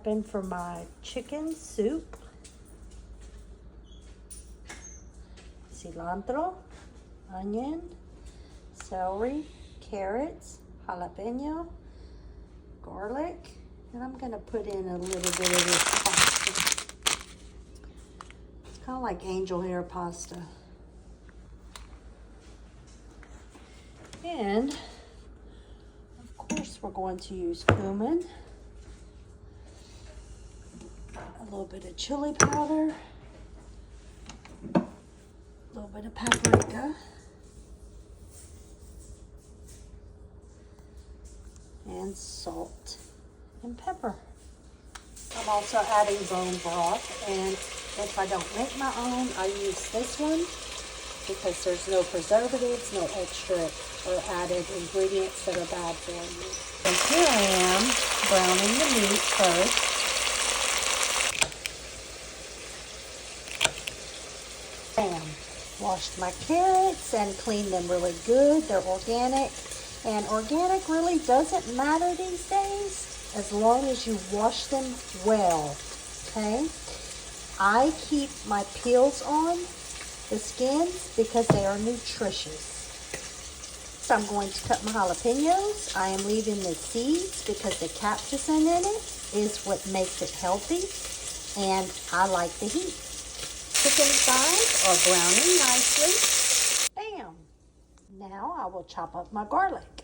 prepping for my chicken soup. Cilantro, onion, celery, carrots, jalapeno, garlic, and I'm gonna put in a little bit of this pasta. It's kind of like angel hair pasta. And of course we're going to use cumin, a little bit of chili powder, a little bit of paprika, and salt and pepper. I'm also adding bone broth, and if I don't make my own, I use this one because there's no preservatives, no extra or added ingredients that are bad for you. And here I am browning the meat first. Bam. Washed my carrots and cleaned them really good. They're organic. And organic really doesn't matter these days as long as you wash them well, okay? I keep my peels on the skins because they are nutritious. So I'm going to cut my jalapenos. I am leaving the seeds because the capsaicin in it is what makes it healthy, and I like the heat. Chicken thighs are browning nicely. Bam! Now I will chop up my garlic.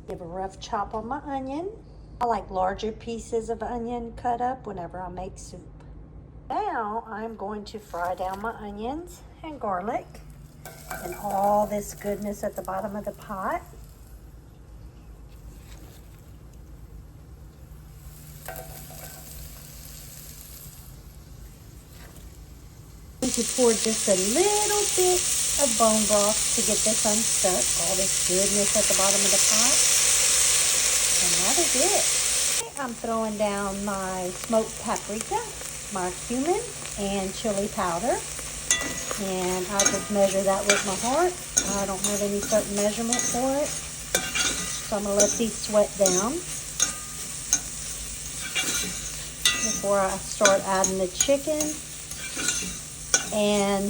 Give a rough chop on my onion. I like larger pieces of onion cut up whenever I make soup. Now I'm going to fry down my onions and garlic and all this goodness at the bottom of the pot. I'm going to pour just a little bit of bone broth to get this unstuck, all this goodness at the bottom of the pot. And that is it. I'm throwing down my smoked paprika, my cumin, and chili powder. And I just measure that with my heart. I don't have any certain measurement for it. So I'm going to let these sweat down before I start adding the chicken. And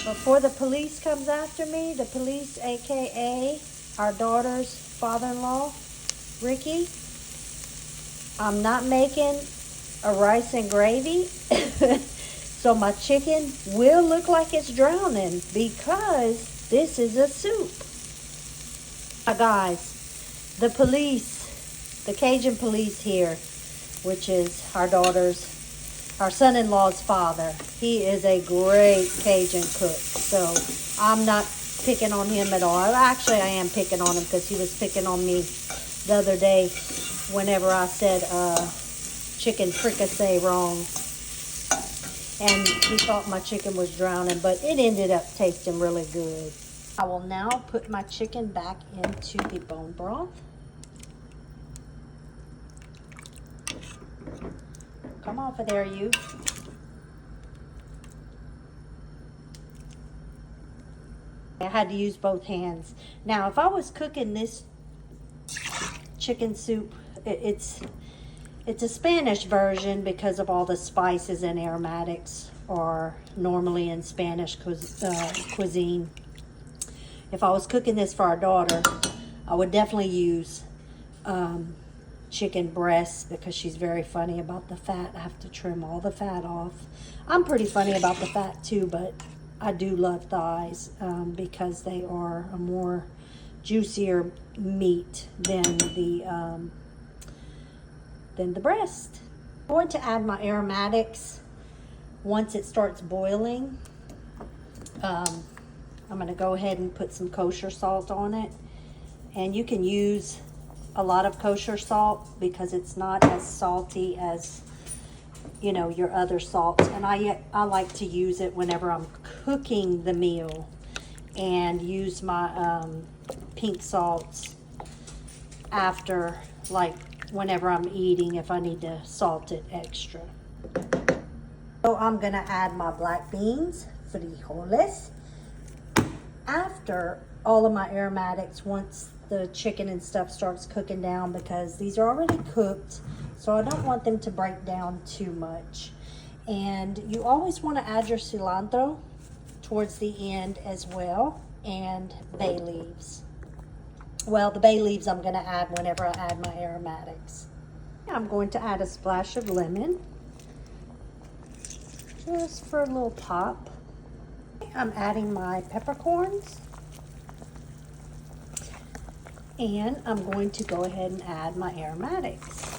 before the police comes after me, the police, aka our daughter's father-in-law, Ricky, I'm not making a rice and gravy. So my chicken will look like it's drowning because this is a soup. Guys, the police, the Cajun police here, which is our son-in-law's father, he is a great Cajun cook. So I'm not picking on him at all. Actually, I am picking on him because he was picking on me the other day whenever I said chicken fricassee wrong. And he thought my chicken was drowning, but it ended up tasting really good. I will now put my chicken back into the bone broth. Come off of there, you. I had to use both hands. Now, if I was cooking this chicken soup, it's a Spanish version because of all the spices and aromatics are normally in Spanish cuisine. If I was cooking this for our daughter, I would definitely use chicken breasts because she's very funny about the fat. I have to trim all the fat off. I'm pretty funny about the fat too, but I do love thighs because they are a more juicier meat than the breast. I'm going to add my aromatics once it starts boiling. I'm going to go ahead and put some kosher salt on it, and you can use a lot of kosher salt because it's not as salty as, you know, your other salts. And I like to use it whenever I'm cooking the meal, and use my pink salts after, like whenever I'm eating, if I need to salt it extra. So I'm gonna add my black beans, frijoles, after all of my aromatics, once the chicken and stuff starts cooking down, because these are already cooked, so I don't want them to break down too much. And you always want to add your cilantro towards the end as well, and bay leaves. Well, the bay leaves I'm going to add whenever I add my aromatics. I'm going to add a splash of lemon, just for a little pop. I'm adding my peppercorns, and I'm going to go ahead and add my aromatics.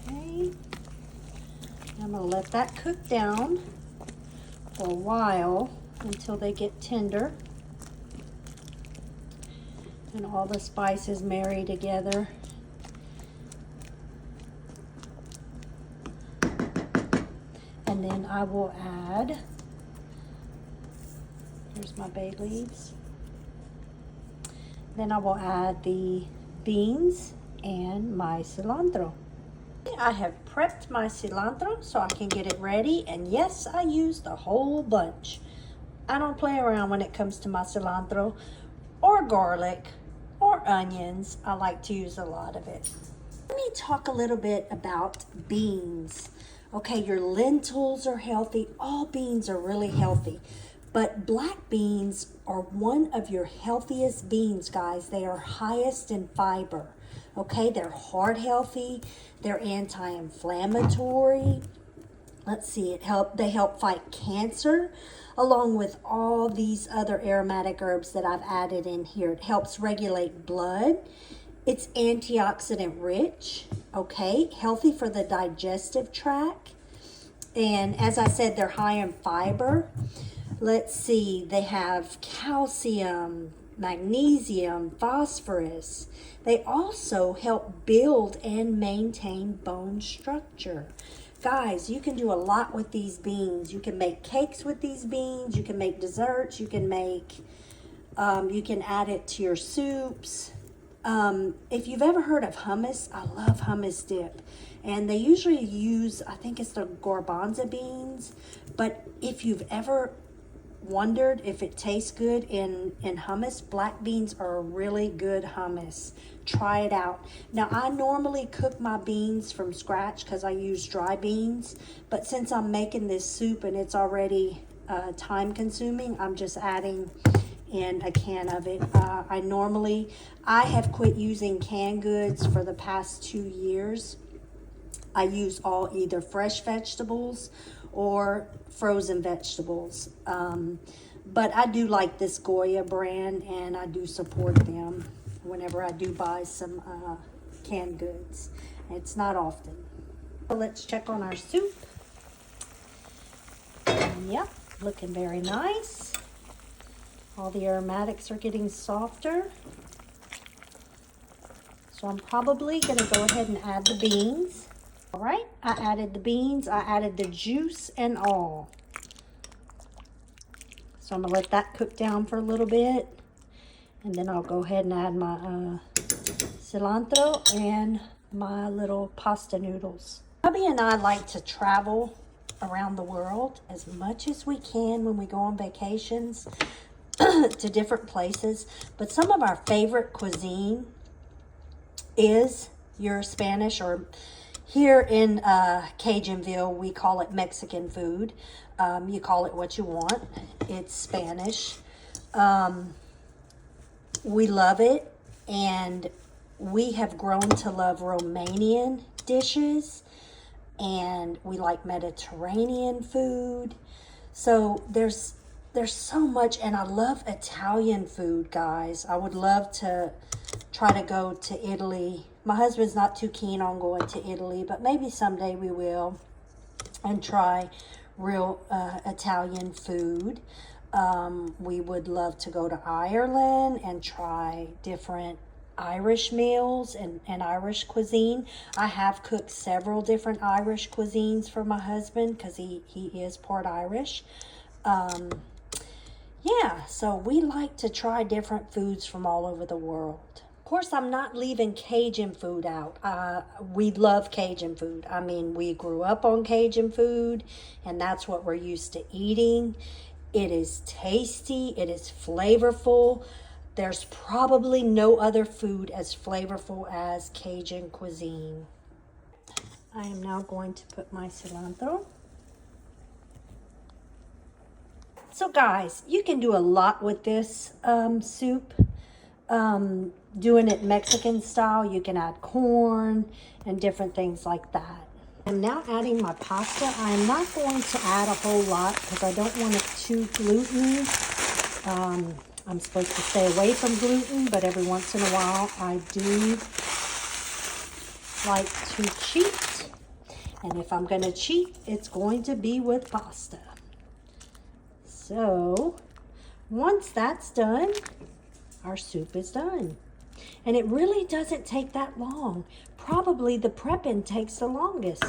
Okay, I'm going to let that cook down for a while until they get tender and all the spices marry together. And then I will add, here's my bay leaves. Then I will add the beans and my cilantro. I have prepped my cilantro so I can get it ready, and yes, I used a whole bunch. I don't play around when it comes to my cilantro or garlic or onions. I like to use a lot of it. Let me talk a little bit about beans. Okay, your lentils are healthy. All beans are really healthy. But black beans are one of your healthiest beans, guys. They are highest in fiber. Okay, they're heart healthy. They're anti-inflammatory. Let's see, they help fight cancer, along with all these other aromatic herbs that I've added in here. It helps regulate blood. It's antioxidant rich, okay, healthy for the digestive tract. And as I said, they're high in fiber. Let's see, they have calcium, magnesium, phosphorus. They also help build and maintain bone structure. Guys, you can do a lot with these beans. You can make cakes with these beans. You can make desserts. You can make, you can add it to your soups. If you've ever heard of hummus, I love hummus dip. And they usually use, I think it's the garbanzo beans. But if you've ever wondered if it tastes good in hummus, black beans are a really good hummus. Try it out. Now, I normally cook my beans from scratch because I use dry beans. But since I'm making this soup and it's already time consuming, I'm just adding in a can of it. I have quit using canned goods for the past 2 years. I use all either fresh vegetables or frozen vegetables. But I do like this Goya brand, and I do support them whenever I do buy some canned goods. It's not often. So let's check on our soup. Yep, looking very nice. All the aromatics are getting softer. So I'm probably going to go ahead and add the beans. All right, I added the beans. I added the juice and all. So I'm going to let that cook down for a little bit. And then I'll go ahead and add my cilantro and my little pasta noodles. Hubby and I like to travel around the world as much as we can when we go on vacations to different places. But some of our favorite cuisine is your Spanish, or here in Cajunville, we call it Mexican food. You call it what you want. It's Spanish. We love it, and we have grown to love Romanian dishes, and we like Mediterranean food. So there's so much, and I love Italian food, guys. I would love to try to go to Italy. My husband's not too keen on going to Italy, but maybe someday we will, and try real Italian food. We would love to go to Ireland and try different Irish meals and Irish cuisine. I have cooked several different Irish cuisines for my husband because he is part Irish. Yeah, so we like to try different foods from all over the world. Of course, I'm not leaving Cajun food out. We love Cajun food. I mean, we grew up on Cajun food, and that's what we're used to eating. It is tasty. It is flavorful. There's probably no other food as flavorful as Cajun cuisine. I am now going to put my cilantro. So guys, you can do a lot with this soup. Doing it Mexican style, you can add corn and different things like that. I'm now adding my pasta. I'm not going to add a whole lot because I don't want it too gluten-y. I'm supposed to stay away from gluten, but every once in a while I do like to cheat. And if I'm going to cheat, it's going to be with pasta. So once that's done, our soup is done. And it really doesn't take that long. Probably the prepping takes the longest.